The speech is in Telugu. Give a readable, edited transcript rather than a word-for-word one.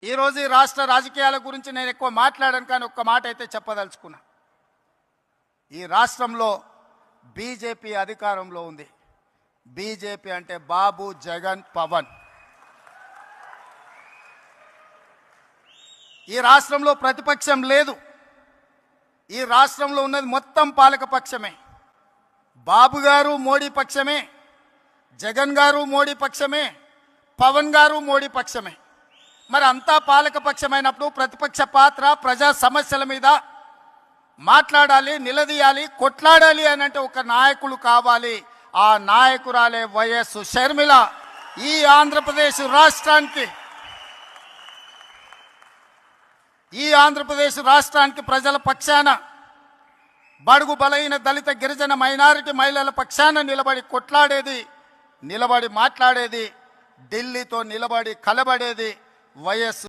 ఈరోజు ఈ రాష్ట్ర రాజకీయాల గురించి నేను ఎక్కువ మాట్లాడను, కానీ ఒక్క మాట అయితే చెప్పదలుచుకున్నా. ఈ రాష్ట్రంలో బీజేపీ అధికారంలో ఉంది. బీజేపీ అంటే బాబు, జగన్, పవన్. ఈ రాష్ట్రంలో ప్రతిపక్షం లేదు. ఈ రాష్ట్రంలో ఉన్నది మొత్తం పాలక పక్షమే. బాబు గారు మోడీ పక్షమే, జగన్ గారు మోడీ పక్షమే, పవన్ గారు మోడీ పక్షమే. మరి అంతా పాలక పక్షమైనప్పుడు ప్రతిపక్ష పాత్ర ప్రజా సమస్యల మీద మాట్లాడాలి, నిలదీయాలి, కొట్లాడాలి అని అంటే ఒక నాయకులు కావాలి. ఆ నాయకురాలే వైఎస్ షర్మిల. ఈ ఆంధ్రప్రదేశ్ రాష్ట్రానికి ప్రజల పక్షాన, బడుగు బలైన దళిత గిరిజన మైనారిటీ మహిళల పక్షాన నిలబడి కొట్లాడేది, నిలబడి మాట్లాడేది, ఢిల్లీతో నిలబడి కలబడేది వైఎస్